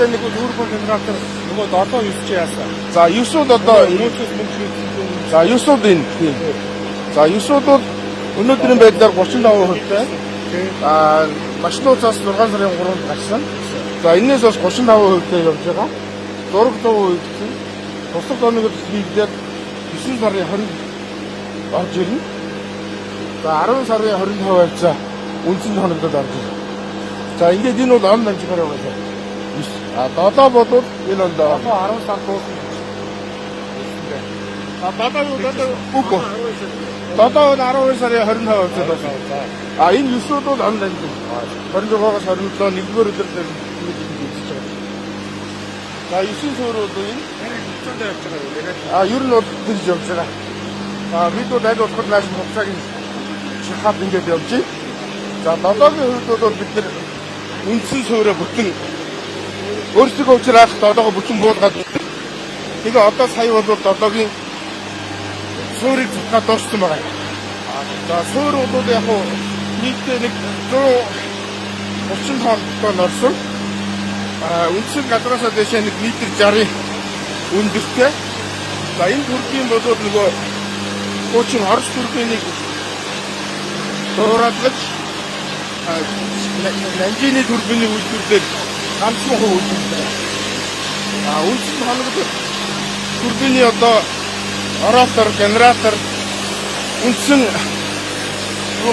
нэг дүүрхэн генератор нөгөө 7 9 ч яасан. За 9-ууд одоо за 9-ууд энэ. За 9-ууд бол өнөөдрийн байдлаар 35%-тай. Машинуудаас 6 сарын 3-нд гарсан. За энэс бас 35%-тай явж байгаа. Зураг 100% гэсэн. Тусгай оног хийгдээд 9 сарын 20 орж ирнэ. За 10 сарын 25 хавцаа үндсэн хоногдод орж ирнэ. За ингээд энэ бол он дамжгаар байгаа. 7 бодвол энэ онд 10 сар дуусна. Баба юу үгүй. 7 12 сарын 25 хавцаа дуусна. Энэ 9-ууд бол он дамжиг. 26-аас 27 нэгдүгээр өдөр дээр хийж байгаа. За 9 суурууд энэ хэвчэндээ явж байгаа юм. Ер нь бол тэгж явж байгаа. Бид бол аль болох нааш хугацааг шахаад ингээд явж байна. За 7-гийн хувьд бол бид нар үндсэн суурьа бүтэн өөрсдөө уучраас 7-го бүтэн буулгаад тэгээ одоо сая бол 7-гийн суурийг цуцгаад дууссан байгаа. За суурь бол яг хуу нийтдээ нэг 130 тонн орсон. Үндсэн газраас дэшээ нэг метр 60 өндөртэй. За энэ төрлийн бол нөгөө хуучин орос төрхийг дуурадлаж Нанжины төрбөний үйлдвэрлэлээр ганцхан хувь үйлдвэрлэдэг. Үндсэн хоногд төрбөний одоо оратор, генератор үндсэн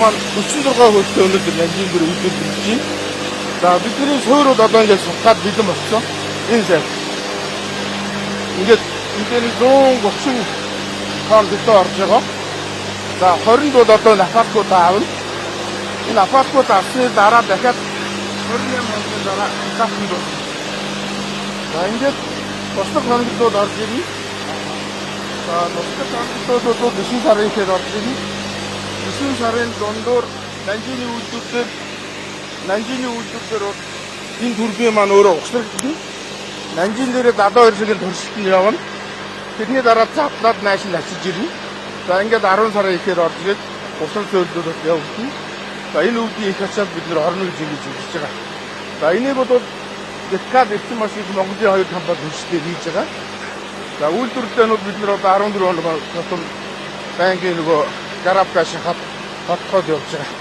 маань 46% өнөөдөр Нанжин дээр үйлдвэрлэж байна. За бидний суурьуд одоо ингээд сухад бэлэн болсон. Энэ зай. Ингээд энэ 130 тонн битүү орж байгаа. За 20-нд бол одоо нафаткууд аавна. Энэ нафаткууд авсны дараа дахиад 28 хоногийн дараа нафаткууд болно. За ингээд босдог хоногдууд орж ирнэ. За босдог хоногдууд бол 9 сарын ихээр орж ирнэ. 9 сарын дундуур Нанжины үйлдвэрлэлээр энэ төрбийн маань өөрөө угсрагдана. Нанжин дээр 72 сарын туршилтанд явна. Тэрний дараа задлаад нааш нь очиж ирнэ. За ингээд 10 сарын ихээр орж ирээд усан сөөлдөлөд явагдана. За энэ үүдийн их ачаал бид нэр орно гэж ингэж хэлж байгаа. За энийг бол Дэткад эцэг машин Монголын хоёр компани хүчтэй хийж байгаа. За үйлдвэрлэлээ нь бид нэр одоо 14 хоног тутам банкын нөгөө гарапка шахаад тодтоод явж байгаа.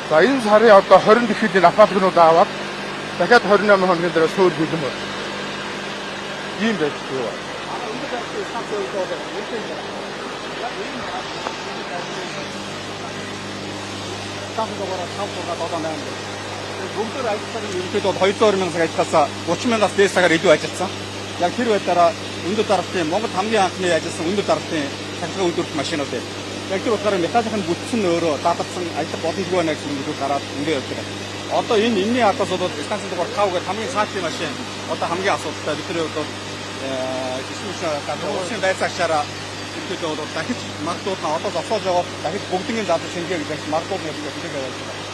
За энэ сарын одоо 20 гэхэд энэ апартментууд аваад дахиад 28 хоногийн дараа суурь бэлэн байна. Ийм байж байгаа. Бүгд ажлын ерөнхийдөө 220 мянган цаг ажилласаа 30 мянгаас дээш цагаар илүү ажилласан. Яг тэр байдлаараа өндөр даралтын Монгол хамгийн анхны ажилласан өндөр даралтын цахилгаан үйлдвэрлэх машинууд байна. Яг тэр утгаараа металлын бүтцэн өөрөө даатгсан ажиллах боломжгүй байна гэсэн үг гараад ингээд явж байгаа. Одоо энэ энэний ардаас бол станцын дугаар 5 гэх хамгийн цаашийн машин одоо хамгийн асуудалтай. Бидний хувьд бол эсвэл гадуур байцаагчаараа ихэд бол дахиж мартууд нь одоо зогсоож байгаа дахиж бүгднийг задлах шингээ гэж мартууд нь хэлдэг байж байгаа.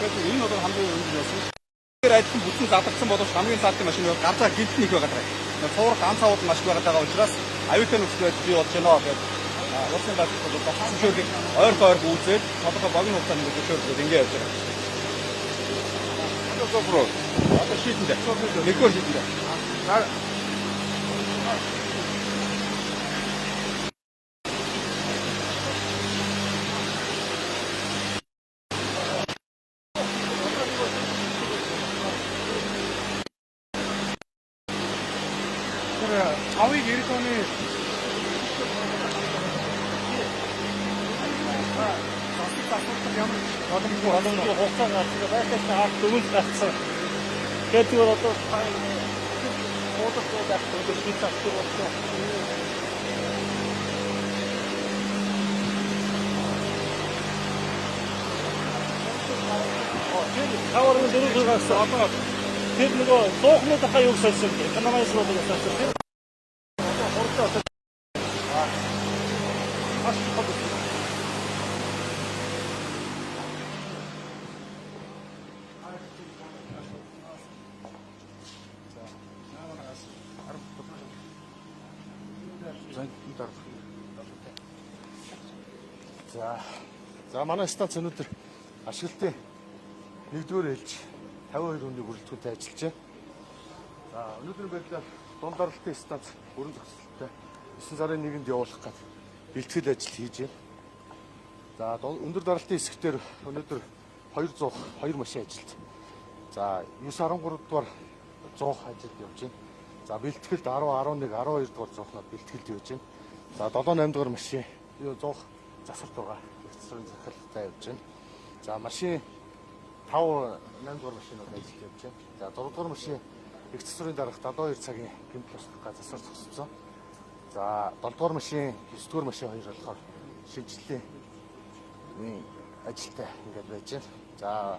Тэгэхээр энэ бол хамгийн өндөр байсан. Тэр ажил бүтэн задлагдсан боловч хамгийн цаашийн машин бол ганцаар гинт нэг байгаа даа. Цуур ганцаа ууд маш байгаа учраас аюултай нөхцөл бий болж байна гэдэг. Усан дат бол багшөөрийг ойр үзээд тодорхой богино хугацаанд зөвшөөрөлд ингэ явж байгаа. Одоо шийдэндээ. Нэггээр шийдэндээ. авыг 90 оны засах ямар боломжтой хугацаа гарсан байхад хаад дөрөв гарсан. Тэгээд одоо фотог авах гэж байна. Хавар нь дөрөв гарсан. Одоо тэр нөгөө суухнууд хаа юу гэсэн юм бэ? Канамаас руу гэсэн тэр. Одоо хортой. Аш хобос. За манай станц өнөөдөр ашиглалтын 1-р ээлж 52 хүнийг хүрэлцүүлэлтэд ажиллаж байна. За өнөөдрийн байдлаар дунд даралтын станц бүрэн зохицолтой 9 сарын 1-нд явуулах гэж бэлтгэл ажил хийж байна. За өндөр даралтын хэсгээр өнөөдөр 202 машин ажилт. За 9-13 дугаар 100 ажилд явж байна. За бэлтгэлд 10, 11, 12 дугаар 100-нод бэлтгэлд явж байна. За 7-8 дугаар машин 100 засалт байгаа. Экстрийн захиралтай явж байна. За машин 5-8 дугаар машинууд ажилд явж байна. За 6 дугаар машин экстрийн дараах 72 цагийн гэмтэл засвар зогссон. За 7 дугаар машин 9 дугаар машин хоёр болохоор шинжилгээний ажилтай ингээд байж байна. За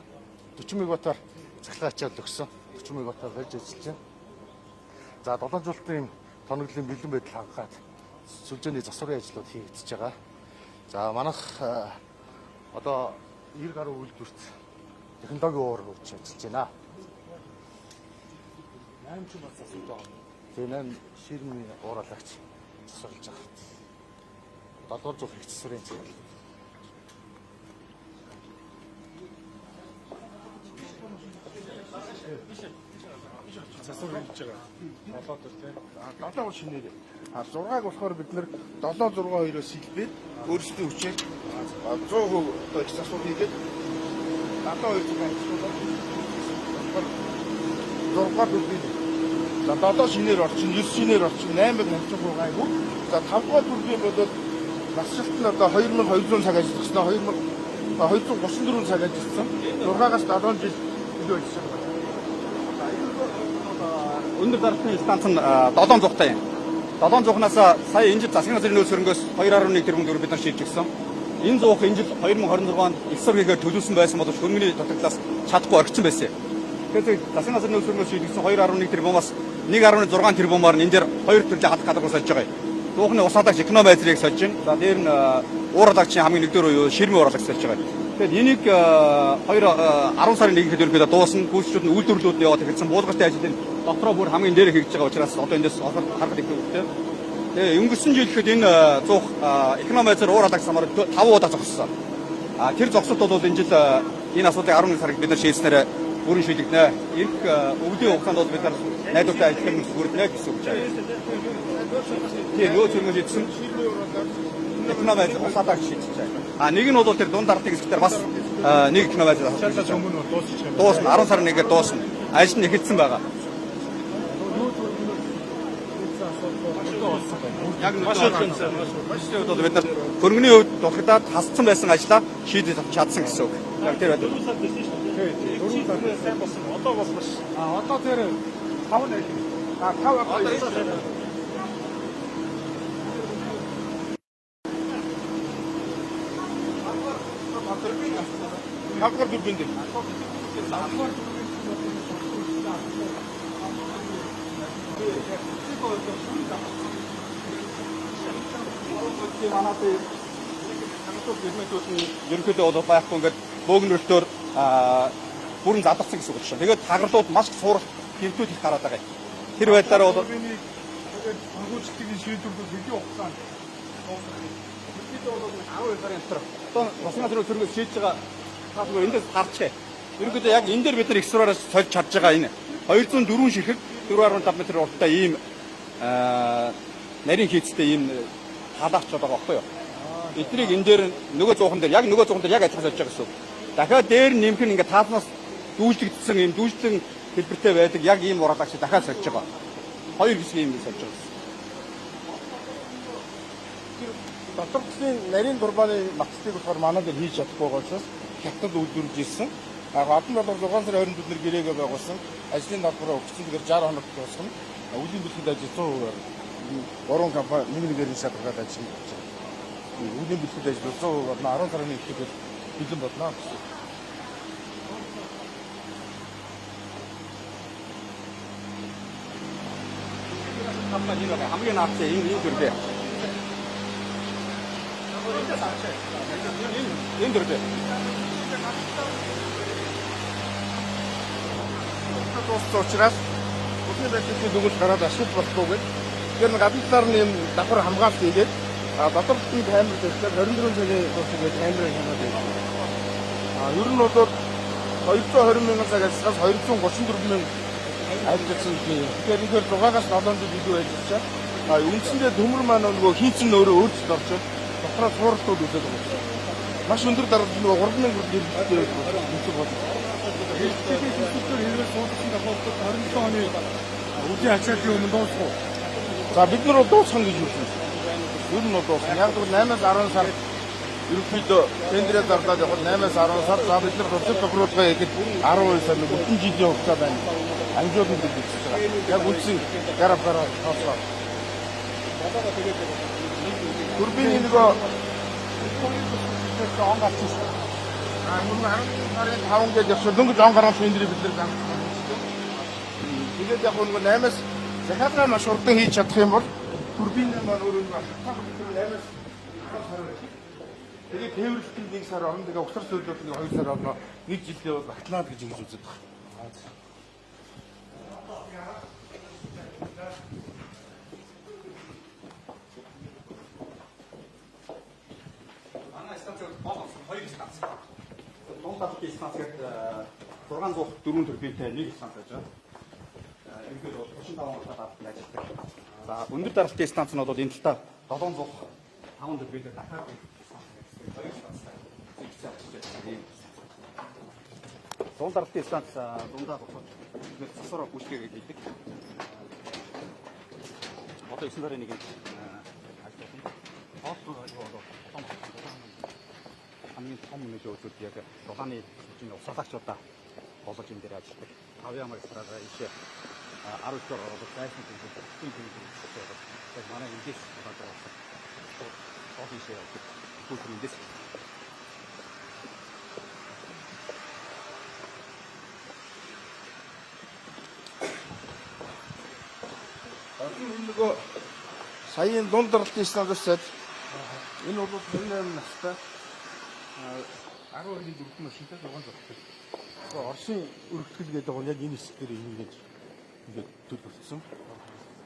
40 мегаваттаар цахилгаан ачаал өгсөн. 40 мегаваттаар барьж ажиллаж байна. За 7 жуултын тоноглолын бэлэн байдал хангахад сүлжээний засварын ажлууд хийгдэж байгаа. За манайх одоо 90 гаруй үйлдвэрт технологийн уур хөвч ажиллаж байна. 8 ч бас асуулт байгаа. Тэгээ 8 ширмийн ууралагч засварлаж байгаа. 7 жуулт их засварын ажил. Засвар хийж байгаа. 7 төр тийм. 7 гол шинээр. 6-аг болохоор бид нэр 762-оос сэлбээд өөрсдөө хүчээр 100% их засвар хийгээд 72 цагийн зургаар дүрбий. За 7 шинээр орчин, 9 шинээр орчин, 853 гайгүй. За 5 дугаар дүрбий бодоод насжилт нь одоо 2200 цаг ажилласан, 2234 цаг ажилласан. 6-аас 7 жил илүү ажилласан. Өндөр даралтын станц нь 700 таа юм. 700-наас сая энэ жил засгийн газрын нөөц хөрөнгөөс 2.1 тэрбум төгрөг бид нар шийдэж өгсөн. Энэ зуух энэ жил 2026 онд эсрэг хийхээр төлөвлөсөн байсан боловч хөрөнгөний дутагдлаас чадахгүй орхисон байсан. Тэгэхээр засгийн газрын нөөц хөрөнгөөс шийдэгдсэн 2.1 тэрбумаас 1.6 тэрбумаар энэ дээр хоёр төрлийн хадгалах гадагш сольж байгаа юм. Дуухны усаалагч эконометрийг сольж байна. За дээр нь ууралагчийн хамгийн нэгдүгээр буюу ширмийн ууралагч сольж байгаа. Тэгэхээр энийг 10 сарын 1-нд ерөнхийдөө дуусна. Гүйцэтгэгчид нь үйлдвэрлэлүүд яваад хэрэгцсэн буулгалтын ажлын дотроо бүр хамгийн дээр хийж байгаа учраас одоо эндээс харахад их хөвгтэй. Тэгээ өнгөрсөн жил ихэд энэ зуух эконометрээр ууралагч самаар 5 удаа зогссон. Тэр зогсолт бол энэ жил энэ асуудлыг 11 сард бид нар шийдснээр бүрэн шийдэгдэнэ. Ирэх өвлийн хугацаанд бол бид нар найдвартай ажиллах нь бүрдэнэ гэсэн үг байна. Тийм нөөц хөрөнгө шийдсэн. Эконометрээр усаалагч шийдэж байна. Нэг нь бол тэр дунд дартын хэсгээр бас нэг эконометрээр дуусна. 10 сарын 1-ээр дуусна. Ажил нь эхэлсэн байгаа. Яг маш олон бол бид нар хөрөнгөний хувьд дутагдаад хасцсан байсан ажлаа шийдэж чадсан гэсэн үг. Яг тэр байдаг. Тийм. Сайн болсон. Одоо бол маш. Одоо тэр 5 нэг. 5 Хавгар дүрбэн дээр. Манайд ерөнхийдөө бол байхгүй ингээд бөөгнөртөөр бүрэн задагсан гэсэн үг байна. Тэгээд хагарлууд маш суурах хэмтүүд их хараад байгаа. Тэр байдлаараа бол хангуулчдын шийдвэрлэл хэдийн хугацаанд ерөнхийдөө бол 12 сарын дотор одоо засгийн газрын хөрөнгө шийдэж байгаа таасгүй эндээс харчээ. Ерөнхийдөө яг энэ дээр бид нар их сураараа сольж чадж байгаа энэ 204 ширхэг 4.5 м урттай ийм нарийн хийцтэй ийм халаач байгаа байхгүй юу? Эднийг энэ дээр нөгөө зуухан дээр яг адилхан сольж байгаа гэсэн үг. Дахиад дээр нэмэх нь ингээд тааснаас дүүжлэгдсэн ийм дүүжлэн хэлбэртэй байдаг яг ийм уралагч дахиад сольж байгаа. 2 хэсгийн юм болж байгаа. Дотор талын нарийн турбааны мацтыг болохоор манай дээр хийж чадахгүй байгаа учраас хятад үйлдвэрлэж ирсэн. Гадна бол 6 сарын 20-нд бид нэр гэрээгээ байгуулсан. Ажлын даалгавраа өгсөн. Тэгэхээр 60 хоногт дуусгана. Үлийн бэлтгэл ажил 100%-аар 3 компани нэг-нэгээр нь шалгараад ажиллаж байна. Үлийн бэлтгэл ажил 100% болно. 10 сарын эхлэхэд бэлэн болно. хамгийн наацсан энэ төрдөө. Энэ төрдөө. Дууссан учраас бүхний байдлын дүгнэлт гараад ашиг болохгүй гэдэг. Тэгэхээр гадна талаар нь юм давхар хамгаалалт хийгээд дотор талын камер дээр 24 цагийн дуусах камер хянаад байна. Ер нь бол 220 мянган цаг ажиллагаас 234 мянга ажилласан тийм. Тэгэхээр энэ 6-аас 7 жил илүү ажиллаж байгаа. Үндсэндээ төмөр маань нөгөө хийцэн өөрөө өөрчлөлт орчод дотроос сууралтууд үзээд байгаа. Маш өндөр дарамт нөгөө 3000 төгрөг үнэлж байна. Хэвээр суудсан тохиолдолд 27 оны үеийн ачаалтын өмнө дуусах уу? За бид нар дуусгах гэж үзсэн. Ер нь дуусна. Яг л 8-аас 10 сар ерөнхийдөө тендерээр зарлаад явах 8-аас 10 сар за бид нар процесс тохируулгаа хийхэд 12 сар бүтэн жилийн хугацаа байна. Амжуулан гэж байна. Яг үндсэн гараа тооцоо. Турбины нөгөө он гарчихсан. Мөн 11 сарын 5 гээд явсан дөнгөж он гарсан тендерийг бид нар зангасан. Тэгээд яг нөгөө 8-аас захиалга маш хурдан хийж чадах юм бол турбины маань өөрөө хатах бид 8-аас 10 сар байна. Тэгээд тээвэрлэлтийн 1 сар орно. Тэгээд угсар сөөлөлтийн 2 сар орно. 1 жилдээ бол батлаад гэж ингэж үздэг байна. Дундадгийн станц гэдэг 604 төрбинтэй нэг станц байж байгаа. Ингээд бол 35 удаа ажилладаг. За өндөр даралтын станц нь бол энэ талдаа 705 төрбинтэй дахиад дунд даралтын станц дундаа бохоо ингээд засвараа гүйцэтгэж хийдэг. Одоо 9 сарын 1-нд хамгийн том нөлөөлөлт яг дулааны шинэ усаалагчудаа болж энэ дээр ажилладаг. Авиа магистралаа ишээ 12 дор ороод гайхсан тийм яг манай эндээс болоод одоо ишээ бүгд эндээс нөгөө саяын дунд даралтын станцаас энэ бол 28 настай 12-ийн дөрвөн машинтай 6 зургтай. Орсын өргөтгөл гэдэг нь яг энэ хэсгээр ингээд төл болцсон.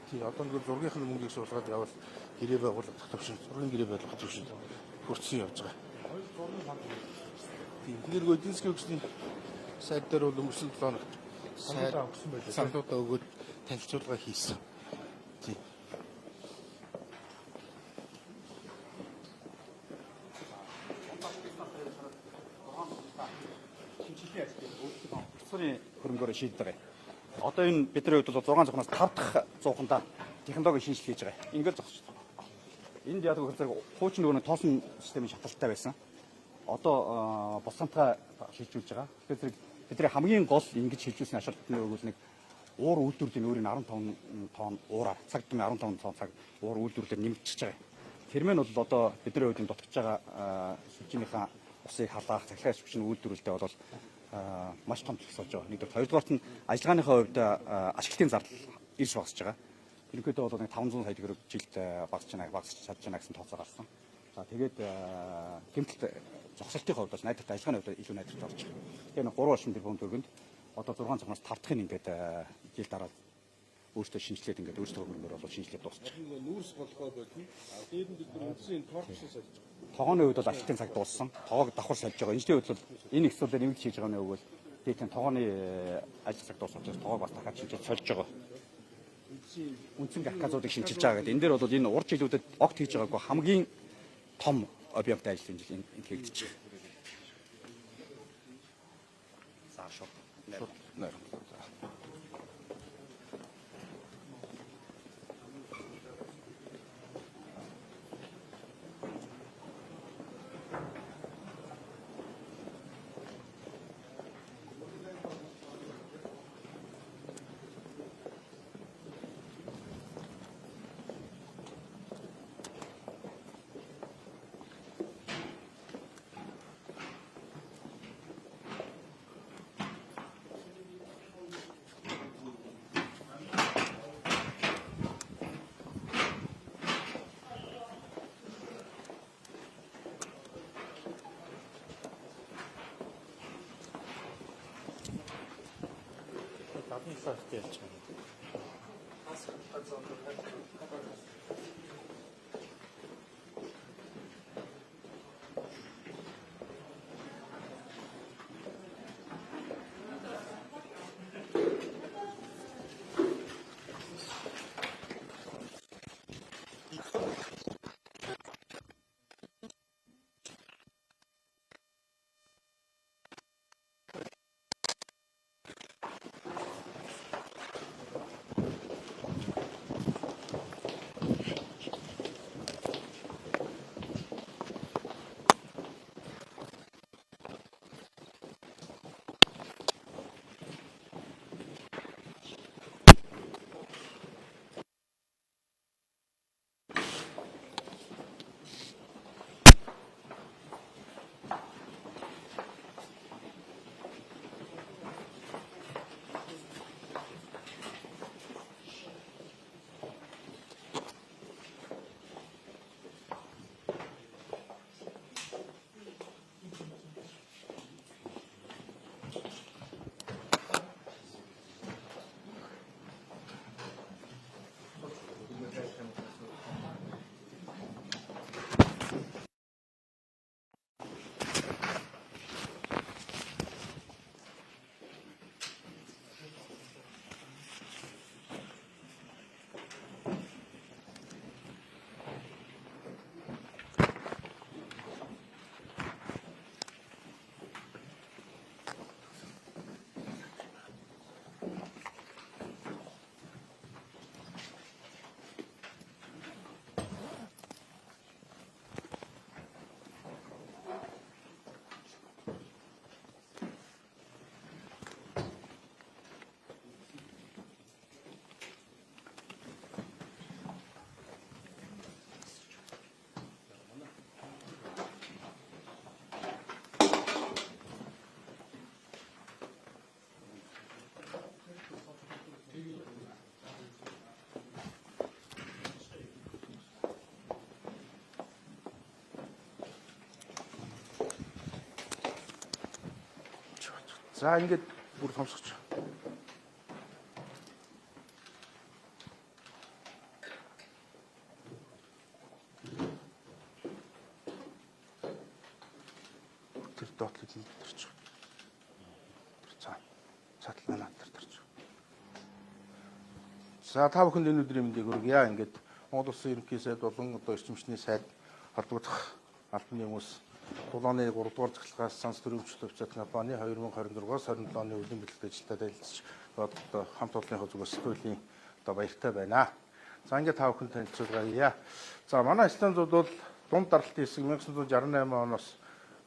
Тий одоо нэг зургийнхын мөнгийг суулгаад явал гэрээ байгуулах төвшин, зургийн гэрээ байгуулах төвшин хүртсэн явж байгаа. Тийм тэгэхээр эдийн засгийн хөгжлийн сайд дээр бол өнгөрсөн 7 хоногт сайд өгсөн байлаа. Саналуудаа өгөөд танилцуулга хийсэн. Тийм. Хөрөнгөөр шийддэг байгаа. Одоо энэ бидний хувьд бол 6 цохноос 5 дахь цохондоо технологийн шинжилгээ хийж байгаа. Ингээд зогсож байна. Энд яг зэрэг хуучин нөгөө тоосон системийн шаталтай байсан. Одоо босонтгой шилжүүлж байгаа. Тэгэхээр бидний хамгийн гол ингэж шилжүүлсэн ашиглалтын өгвөл нэг уур үйлдвэрлэлийн өөрийн 15 тонн уураар цагт 15 тонн цаг уур үйлдвэрлэлээр нэмэгдчихэж байгаа. Тэрмэн бол одоо бидний хувьд дотогч байгаа сүлжийнхаа усыг халаах, захиалгын сүлжийн үйлдвэрлэлтэй бол маш том төлөв болж байгаа. Нэгдүгээр, хоёрдугаарт нь ажиллагааныхаа хувьд ашиглалтын зардал ирж багасж байгаа. Ерөнхийдөө бол нэг 500 сая төгрөг жилд багасч чадж байна гэсэн тооцоо гарсан. За тэгээд гэмтэлт зогсолтын хувьд бас найдвартай ажиллагааны хувьд илүү найдвартай болж байгаа. Тэгээд 3 тэрбум төгрөгөнд одоо 6 цагнаас 5 дахин ингээд жил дараа өөртөө шинжилээд ингээд өөртөө хөрөнгөөр бол шинжилээд дуусчихсан. Нүүрс болгоо бодно. Дээд нь бид үндсэн торкшоо сольж байгаа. Тогооны үед бол ашиглалтын цаг дууссан. Тоогоо давхар сольж байгаа. Энэчлийн үед бол энэ хэсгүүдээр нэмэгдэж хийж байгаа нь өгвөл дээдийн тогооны ажил цаг дууссан учраас тоогоо бас дахиад шинжилж сольж байгаа. Үндсэн гахказуудыг шинжилж байгаа гэдэг. Энэ дээр бол энэ урд жилүүдэд огт хийж байгаагүй хамгийн том объекттай ажил энэ хийгдэж байгаа. За шууд. Сартиач. За ингээд бүр томсгоч. Тэр доотлыг илэрч. За. Цатлаа натарч. За та бүхэнд энэ өдрийн мэндийг хүргье. Ингээд Монгол Улсын ерөнхий сайд болон одоо эрчимчний сайд холбогдох албаны хүмүүс Тулааны 3 дугаар захиргаас санс төрөвчлөлт авчаад компани 2024-аас 27 оны үеийн бэлтгэл ажилдаа танилцж одоо хамт олонныхоо зүгээс сэтгүүлийн одоо баяртай байна. За ингээд та бүхэн танилцуулъя. За манай станцууд бол дунд даралтын хэсэг 1968 оноос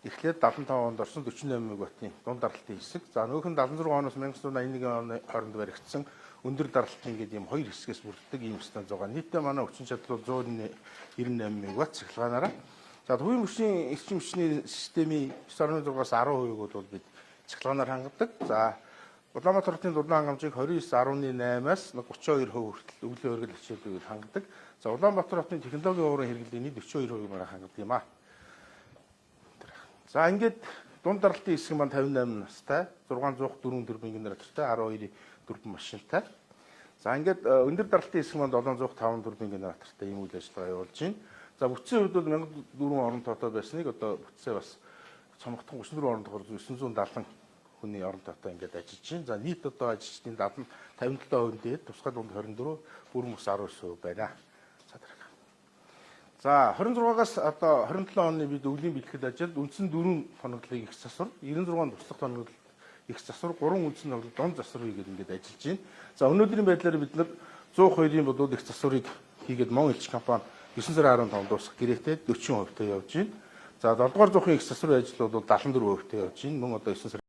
эхлээд 75 онд орсон 48 мегаваттны дунд даралтын хэсэг. За нөгөөх нь 76 оноос 1981 оны хооронд баригдсан өндөр даралтын гэдэг ийм хоёр хэсгээс бүрддэг ийм станц байгаа. Нийтдээ манай хүчин чадал бол 198 мегаватт цахилгаанаараа. За төвийн хүчний эрчим хүчний системийн 9.6-аас 10% бол бид цахилгаанаар хангадаг. За Улаанбаатар хотын дурдан хангамжийг 29.8-аас 32% хүртэл өвлийн өргөл хичээлүүд хангадаг. За Улаанбаатар хотын технологийн уурын хэрэглээний 42% хангадаг юм аа. За ингээд дунд даралтын хэсэг маань 58 настай, 604 төрбингийн нартай, 12 төрбин машинтай. За ингээд өндөр даралтын хэсэг маань 705 төрбингийн нартай ийм үйл ажиллагаа явуулж байна. За бүтцийн хувьд бол 1004 орон тоотой байсныг одоо бүтцээ бас цомгтхон 34 орон тоор 970 хүний орон тоотой ингээд ажиллаж байна. За нийт одоо ажилчдын 57% дээд тусгай дунд 24, бүрэн бус 19% байна. За 26-аас одоо 27 оны бид өвлийн бэлтгэл ажилд үндсэн 4 тоноглолыг их засвар, 96 туслах тоноглол их засвар, 3 үндсэн тоноглол дунд засвар хийгээд ингээд ажиллаж байна. За өнөөдрийн байдлаар бид нар 102-ийн бодвол их засварыг хийгээд Монгол элч компани 9 сарын 15-нд дуусах гэрээтэй 40%-тэй явж байна. За 7 дугаар зуухын их засварын ажил бол 74%-тэй явж байна. Мөн одоо 9 сарын